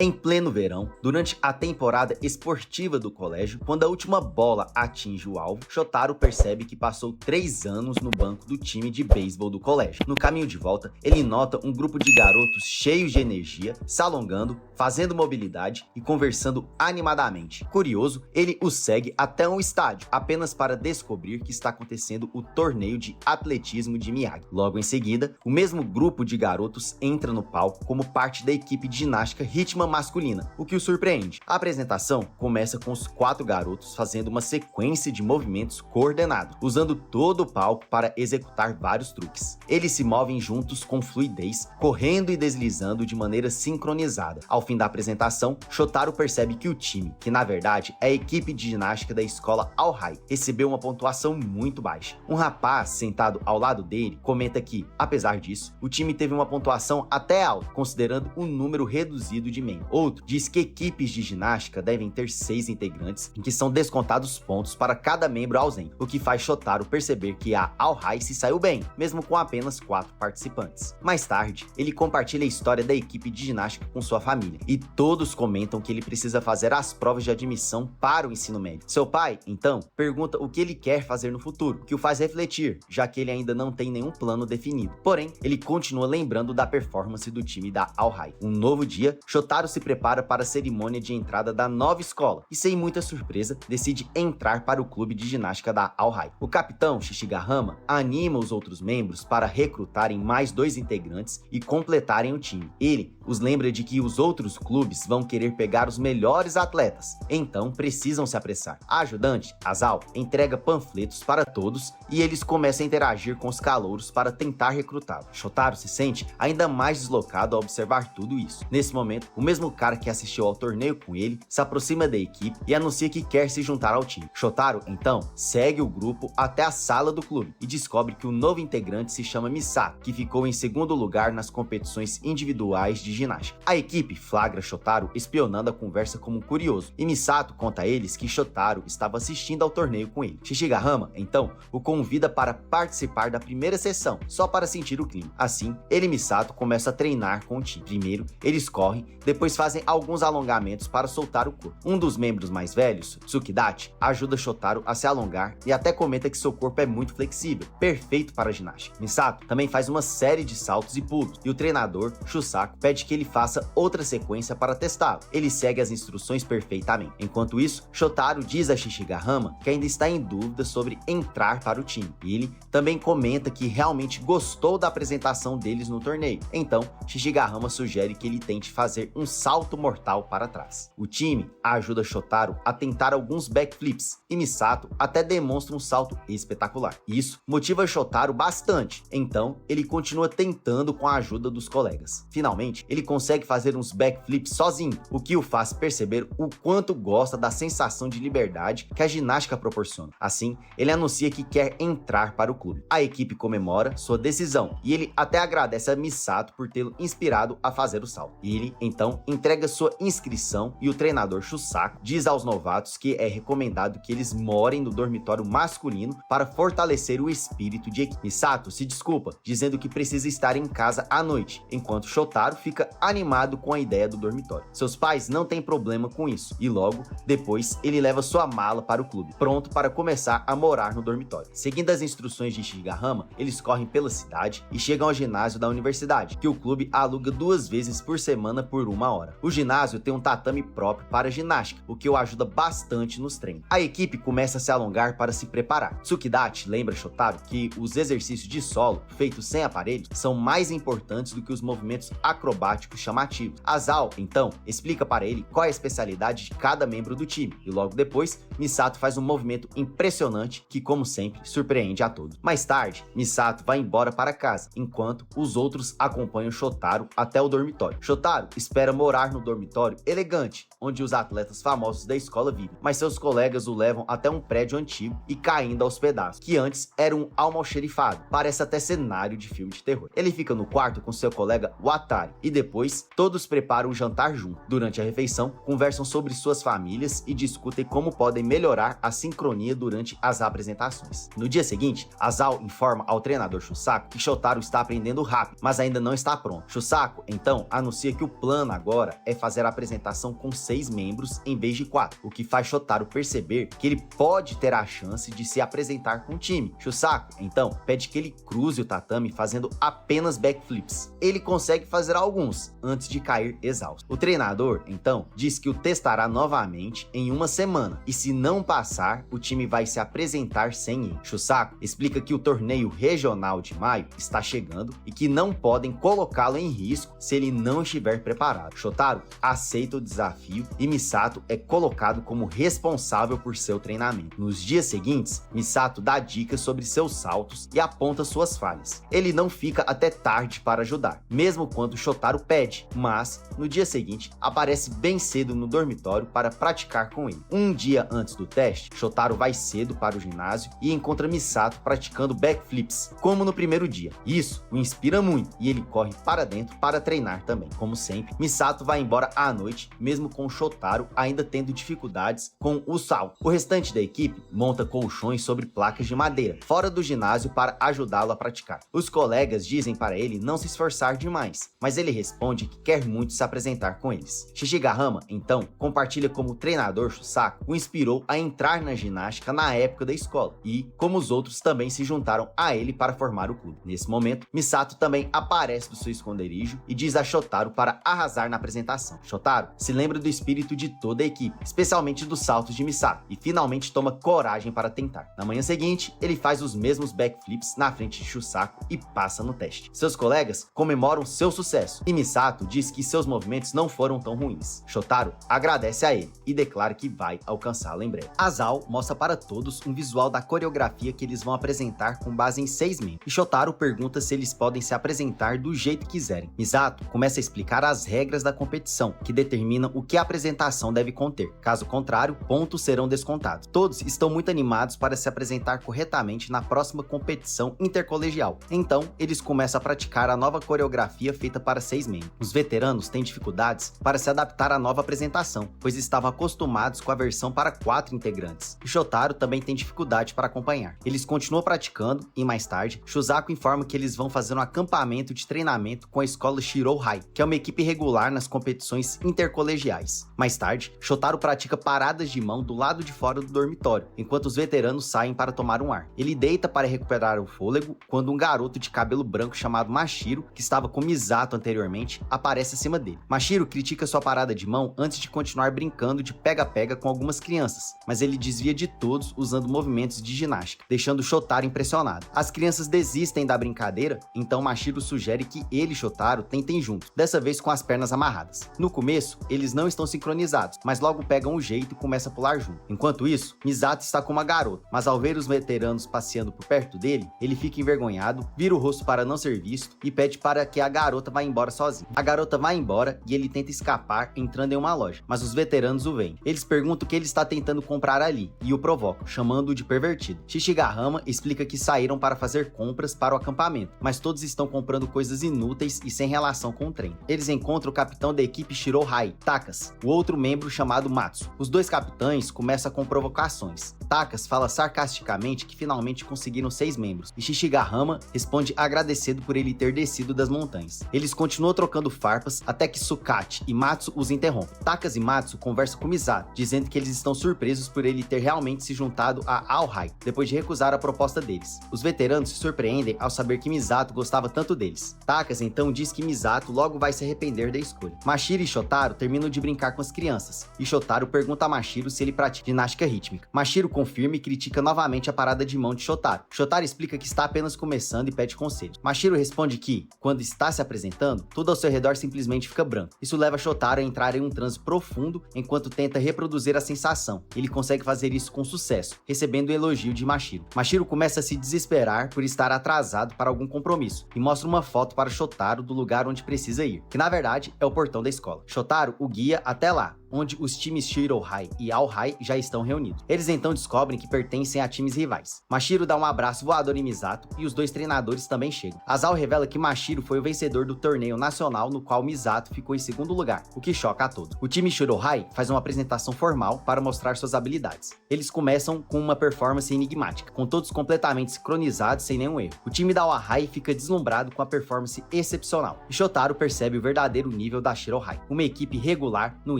Em pleno verão, durante a temporada esportiva do colégio, quando a última bola atinge o alvo, Shotaro percebe que passou 3 anos no banco do time de beisebol do colégio. No caminho de volta, ele nota um grupo de garotos cheios de energia, se alongando, fazendo mobilidade e conversando animadamente. Curioso, ele os segue até um estádio, apenas para descobrir que está acontecendo o torneio de atletismo de Miyagi. Logo em seguida, o mesmo grupo de garotos entra no palco como parte da equipe de ginástica Hitman masculina, o que o surpreende. A apresentação começa com os 4 garotos fazendo uma sequência de movimentos coordenados, usando todo o palco para executar vários truques. Eles se movem juntos com fluidez, correndo e deslizando de maneira sincronizada. Ao fim da apresentação, Shotaro percebe que o time, que na verdade é a equipe de ginástica da escola All-High, recebeu uma pontuação muito baixa. Um rapaz sentado ao lado dele comenta que, apesar disso, o time teve uma pontuação até alta, considerando o número reduzido de membros. Outro diz que equipes de ginástica devem ter 6 integrantes, em que são descontados pontos para cada membro ausente, o que faz Shotaro perceber que a All-High se saiu bem, mesmo com apenas 4 participantes. Mais tarde, ele compartilha a história da equipe de ginástica com sua família, e todos comentam que ele precisa fazer as provas de admissão para o ensino médio. Seu pai, então, pergunta o que ele quer fazer no futuro, o que o faz refletir, já que ele ainda não tem nenhum plano definido. Porém, ele continua lembrando da performance do time da All-High. Um novo dia, Shotaro se prepara para a cerimônia de entrada da nova escola e, sem muita surpresa, decide entrar para o clube de ginástica da All-High. O capitão Shishigahama anima os outros membros para recrutarem mais 2 integrantes e completarem o time. Ele os lembra de que os outros clubes vão querer pegar os melhores atletas, então precisam se apressar. A ajudante, Asao, entrega panfletos para todos e eles começam a interagir com os calouros para tentar recrutá-los. Shotaro se sente ainda mais deslocado ao observar tudo isso. Nesse momento, o mesmo cara que assistiu ao torneio com ele se aproxima da equipe e anuncia que quer se juntar ao time. Shotaro, então, segue o grupo até a sala do clube e descobre que o novo integrante se chama Misato, que ficou em segundo lugar nas competições individuais de ginástica. A equipe flagra Shotaro espionando a conversa como um curioso, e Misato conta a eles que Shotaro estava assistindo ao torneio com ele. Shishigahama, então, o convida para participar da primeira sessão, só para sentir o clima. Assim, ele e Misato começam a treinar com o time. Primeiro, eles correm, depois fazem alguns alongamentos para soltar o corpo. Um dos membros mais velhos, Tsukidachi, ajuda Shotaro a se alongar e até comenta que seu corpo é muito flexível, perfeito para a ginástica. Misato também faz uma série de saltos e pulos, e o treinador, Shusaku, pede que ele faça outra sequência para testá-lo. Ele segue as instruções perfeitamente. Enquanto isso, Shotaro diz a Shishigahama que ainda está em dúvida sobre entrar para o time. Ele também comenta que realmente gostou da apresentação deles no torneio. Então, Shishigahama sugere que ele tente fazer um salto mortal para trás. O time ajuda Shotaro a tentar alguns backflips e Misato até demonstra um salto espetacular. Isso motiva Shotaro bastante, então ele continua tentando com a ajuda dos colegas. Finalmente, ele consegue fazer uns backflips sozinho, o que o faz perceber o quanto gosta da sensação de liberdade que a ginástica proporciona. Assim, ele anuncia que quer entrar para o clube. A equipe comemora sua decisão e ele até agradece a Misato por tê-lo inspirado a fazer o salto. Ele, então, entrega sua inscrição e o treinador Shusaku diz aos novatos que é recomendado que eles morem no dormitório masculino para fortalecer o espírito de equipe. Misato se desculpa, dizendo que precisa estar em casa à noite, enquanto Shotaro fica animado com a ideia do dormitório. Seus pais não têm problema com isso, e logo depois ele leva sua mala para o clube, pronto para começar a morar no dormitório. Seguindo as instruções de Shishigahama, eles correm pela cidade e chegam ao ginásio da universidade, que o clube aluga 2 vezes por semana por 1 hora. O ginásio tem um tatame próprio para ginástica, o que o ajuda bastante nos treinos. A equipe começa a se alongar para se preparar. Tsukidachi lembra Shotaro que os exercícios de solo, feitos sem aparelhos, são mais importantes do que os movimentos acrobáticos chamativos. Asao, então, explica para ele qual é a especialidade de cada membro do time, e logo depois, Misato faz um movimento impressionante que, como sempre, surpreende a todos. Mais tarde, Misato vai embora para casa, enquanto os outros acompanham Shotaro até o dormitório. Shotaro espera morar no dormitório elegante, onde os atletas famosos da escola vivem, mas seus colegas o levam até um prédio antigo e caindo aos pedaços, que antes era um almoxerifado. Parece até cenário de filme de terror. Ele fica no quarto com seu colega Watari e depois, todos preparam um jantar junto. Durante a refeição, conversam sobre suas famílias e discutem como podem melhorar a sincronia durante as apresentações. No dia seguinte, Asao informa ao treinador Shusaku que Shotaro está aprendendo rápido, mas ainda não está pronto. Shusaku, então, anuncia que o plano agora é fazer a apresentação com 6 membros em vez de 4, o que faz Shotaro perceber que ele pode ter a chance de se apresentar com o time. Shusaku, então, pede que ele cruze o tatame fazendo apenas backflips. Ele consegue fazer alguns, antes de cair exausto. O treinador, então, diz que o testará novamente em uma semana, e se não passar, o time vai se apresentar sem ele. Shusaku explica que o torneio regional de maio está chegando e que não podem colocá-lo em risco se ele não estiver preparado. Shotaro aceita o desafio e Misato é colocado como responsável por seu treinamento. Nos dias seguintes, Misato dá dicas sobre seus saltos e aponta suas falhas. Ele não fica até tarde para ajudar, mesmo quando Shotaro pede, mas no dia seguinte aparece bem cedo no dormitório para praticar com ele. Um dia antes do teste, Shotaro vai cedo para o ginásio e encontra Misato praticando backflips, como no primeiro dia. Isso o inspira muito e ele corre para dentro para treinar também. Como sempre, Misato vai embora à noite, mesmo com Shotaro ainda tendo dificuldades com o salto. O restante da equipe monta colchões sobre placas de madeira, fora do ginásio para ajudá-lo a praticar. Os colegas dizem para ele não se esforçar demais, mas ele responde que quer muito se apresentar com eles. Shishigahama, então, compartilha como o treinador Shusaku o inspirou a entrar na ginástica na época da escola, e como os outros também se juntaram a ele para formar o clube. Nesse momento, Misato também aparece do seu esconderijo e diz a Shotaro para arrasar na apresentação. Shotaro se lembra do espírito de toda a equipe, especialmente dos saltos de Misato, e finalmente toma coragem para tentar. Na manhã seguinte, ele faz os mesmos backflips na frente de Shusaku e passa no teste. Seus colegas comemoram seu sucesso, e Misato diz que seus movimentos não foram tão ruins. Shotaro agradece a ele e declara que vai alcançá-lo em breve. Asao mostra para todos um visual da coreografia que eles vão apresentar com base em 6 membros, e Shotaro pergunta se eles podem se apresentar do jeito que quiserem. Misato começa a explicar as regras da competição, que determinam o que a apresentação deve conter. Caso contrário, pontos serão descontados. Todos estão muito animados para se apresentar corretamente na próxima competição intercolegial. Então, eles começam a praticar a nova coreografia feita para 6 membros. Os veteranos têm dificuldades para se adaptar à nova apresentação, pois estavam acostumados com a versão para 4 integrantes. E Shotaro também tem dificuldade para acompanhar. Eles continuam praticando e mais tarde, Shusaku informa que eles vão fazer um acampamento de treinamento com a escola Shirou High, que é uma equipe regular nas competições intercolegiais. Mais tarde, Shotaro pratica paradas de mão do lado de fora do dormitório, enquanto os veteranos saem para tomar um ar. Ele deita para recuperar o fôlego quando um garoto de cabelo branco chamado Mashiro, que estava com Misato anteriormente, aparece acima dele. Mashiro critica sua parada de mão antes de continuar brincando de pega-pega com algumas crianças, mas ele desvia de todos usando movimentos de ginástica, deixando Shotaro impressionado. As crianças desistem da brincadeira, então Mashiro sugere que ele e Shotaro tentem juntos, dessa vez com as pernas amarradas. No começo, eles não estão sincronizados, mas logo pegam o jeito e começam a pular junto. Enquanto isso, Misato está com uma garota, mas ao ver os veteranos passeando por perto dele, ele fica envergonhado, vira o rosto para não ser visto e pede para que a garota vá embora sozinha. A garota vai embora e ele tenta escapar entrando em uma loja, mas os veteranos o veem. Eles perguntam o que ele está tentando comprar ali e o provocam, chamando-o de pervertido. Shishigahama explica que saíram para fazer compras para o acampamento, mas todos estão comprando coisas inúteis e sem relação com o treino. Eles encontram o capitão da equipe Shirou High, Takas, o outro membro chamado Matsu. Os dois capitães começam com provocações. Takas fala sarcasticamente que finalmente conseguiram 6 membros, e Shishigahama responde agradecido por ele ter descido das montanhas. Eles continuam trocando farpas até que Sukate e Matsu os interrompem. Takas e Matsu conversam com Misato, dizendo que eles estão surpresos por ele ter realmente se juntado a All High, depois de recusar a proposta deles. Os veteranos se surpreendem ao saber que Misato gostava tanto deles. Takas então diz que Misato logo vai se arrepender da escolha. Mashiro e Shotaro terminam de brincar com as crianças, e Shotaro pergunta a Mashiro se ele pratica ginástica rítmica. Mashiro confirma e critica novamente a parada de mão de Shotaro. Shotaro explica que está apenas começando e pede conselhos. Mashiro responde que, quando está se apresentando, tudo ao seu redor simplesmente fica branco. Isso leva Shotaro a entrar em um transe profundo enquanto tenta reproduzir a sensação. Ele consegue fazer isso com sucesso, recebendo o elogio de Mashiro. Mashiro começa a se desesperar por estar atrasado para algum compromisso e mostra uma foto para Shotaro do lugar onde precisa ir, que na verdade é o portão da escola. Shotaro o guia até lá, onde os times Shirohai e Aohai já estão reunidos. Eles então descobrem que pertencem a times rivais. Mashiro dá um abraço voador em Misato e os dois treinadores também chegam. Asao revela que Mashiro foi o vencedor do torneio nacional no qual Misato ficou em segundo lugar, o que choca a todos. O time Shirohai faz uma apresentação formal para mostrar suas habilidades. Eles começam com uma performance enigmática, com todos completamente sincronizados sem nenhum erro. O time da Aohai fica deslumbrado com a performance excepcional, e Shotaro percebe o verdadeiro nível da Shirohai, uma equipe regular no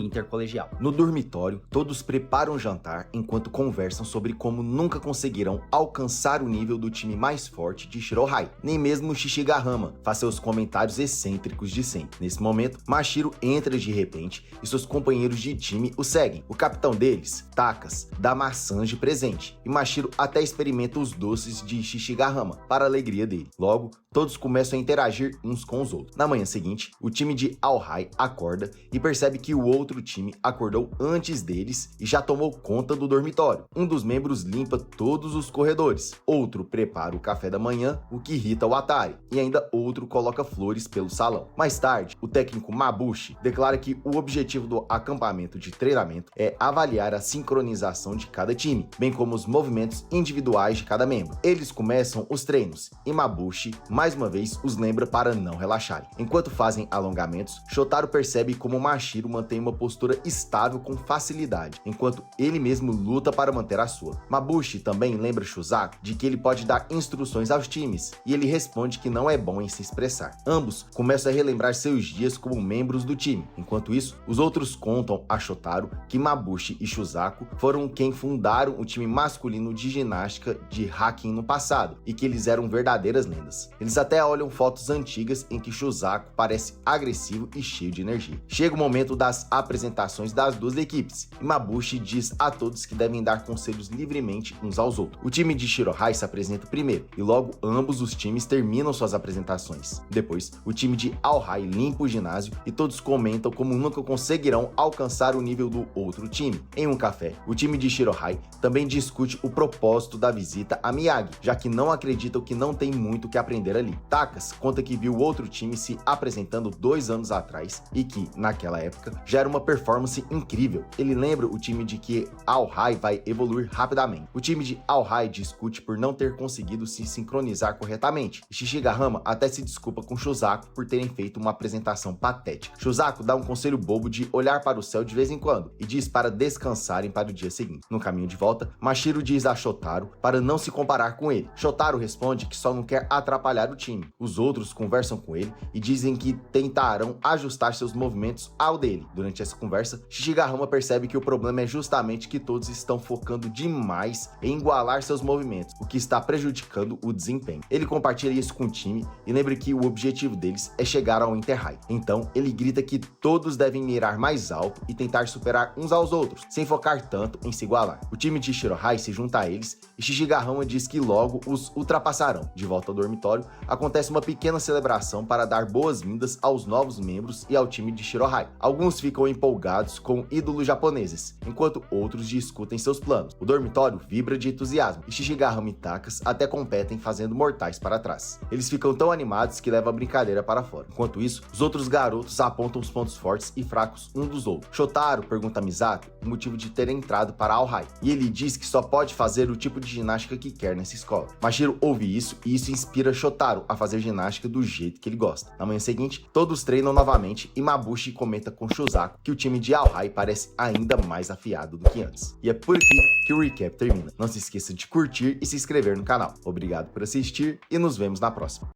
intercolegial. No dormitório, todos preparam o jantar enquanto conversam sobre como nunca conseguirão alcançar o nível do time mais forte de Shirohai. Nem mesmo Shishigahama faz seus comentários excêntricos de sempre. Nesse momento, Mashiro entra de repente e seus companheiros de time o seguem. O capitão deles, Takas, dá maçãs de presente, e Mashiro até experimenta os doces de Shishigahama, para a alegria dele. Logo, todos começam a interagir uns com os outros. Na manhã seguinte, o time de Aohai acorda e percebe que o outro time acordou antes deles e já tomou conta do dormitório. Um dos membros limpa todos os corredores, outro prepara o café da manhã, o que irrita o Atari, e ainda outro coloca flores pelo salão. Mais tarde, o técnico Mabushi declara que o objetivo do acampamento de treinamento é avaliar a sincronização de cada time, bem como os movimentos individuais de cada membro. Eles começam os treinos e Mabushi mais uma vez os lembra para não relaxarem. Enquanto fazem alongamentos, Shotaro percebe como Mashiro mantém uma postura estável com facilidade, enquanto ele mesmo luta para manter a sua. Mabushi também lembra Shusaku de que ele pode dar instruções aos times, e ele responde que não é bom em se expressar. Ambos começam a relembrar seus dias como membros do time. Enquanto isso, os outros contam a Shotaro que Mabushi e Shusaku foram quem fundaram o time masculino de ginástica de Hakin no passado, e que eles eram verdadeiras lendas. Eles até olham fotos antigas em que Shusaku parece agressivo e cheio de energia. Chega o momento das apresentações das duas equipes, e Mabushi diz a todos que devem dar conselhos livremente uns aos outros. O time de Shirohai se apresenta primeiro, e logo ambos os times terminam suas apresentações. Depois, o time de Aohai limpa o ginásio e todos comentam como nunca conseguirão alcançar o nível do outro time. Em um café, o time de Shirohai também discute o propósito da visita a Miyagi, já que não acreditam que não tem muito o que aprender ali. Takas conta que viu outro time se apresentando 2 anos atrás e que, naquela época, já era uma performance incrível. Ele lembra o time de que Aohai vai evoluir rapidamente. O time de Aohai discute por não ter conseguido se sincronizar corretamente, e Shishigahama até se desculpa com Shusaku por terem feito uma apresentação patética. Shusaku dá um conselho bobo de olhar para o céu de vez em quando e diz para descansarem para o dia seguinte. No caminho de volta, Mashiro diz a Shotaro para não se comparar com ele. Shotaro responde que só não quer atrapalhar o time. Os outros conversam com ele e dizem que tentarão ajustar seus movimentos ao dele. Durante essa conversa, Shishigahama percebe que o problema é justamente que todos estão focando demais em igualar seus movimentos, o que está prejudicando o desempenho. Ele compartilha isso com o time e lembra que o objetivo deles é chegar ao Inter-High. Então, ele grita que todos devem mirar mais alto e tentar superar uns aos outros, sem focar tanto em se igualar. O time de Shirohai se junta a eles e Shishigahama diz que logo os ultrapassarão. De volta ao dormitório, acontece uma pequena celebração para dar boas-vindas aos novos membros e ao time de Shirohai. Alguns ficam empolgados com ídolos japoneses, enquanto outros discutem seus planos. O dormitório vibra de entusiasmo e Shishigahama e Takas até competem fazendo mortais para trás. Eles ficam tão animados que levam a brincadeira para fora. Enquanto isso, os outros garotos apontam os pontos fortes e fracos um dos outros. Shotaro pergunta a Misato o motivo de ter entrado para Aohai, e ele diz que só pode fazer o tipo de ginástica que quer nessa escola. Mashiro ouve isso e isso inspira Shotaro a fazer ginástica do jeito que ele gosta. Na manhã seguinte, todos treinam novamente e Mabushi comenta com Shusaku que o time de Aohai parece ainda mais afiado do que antes. E é por aqui que o recap termina. Não se esqueça de curtir e se inscrever no canal. Obrigado por assistir e nos vemos na próxima.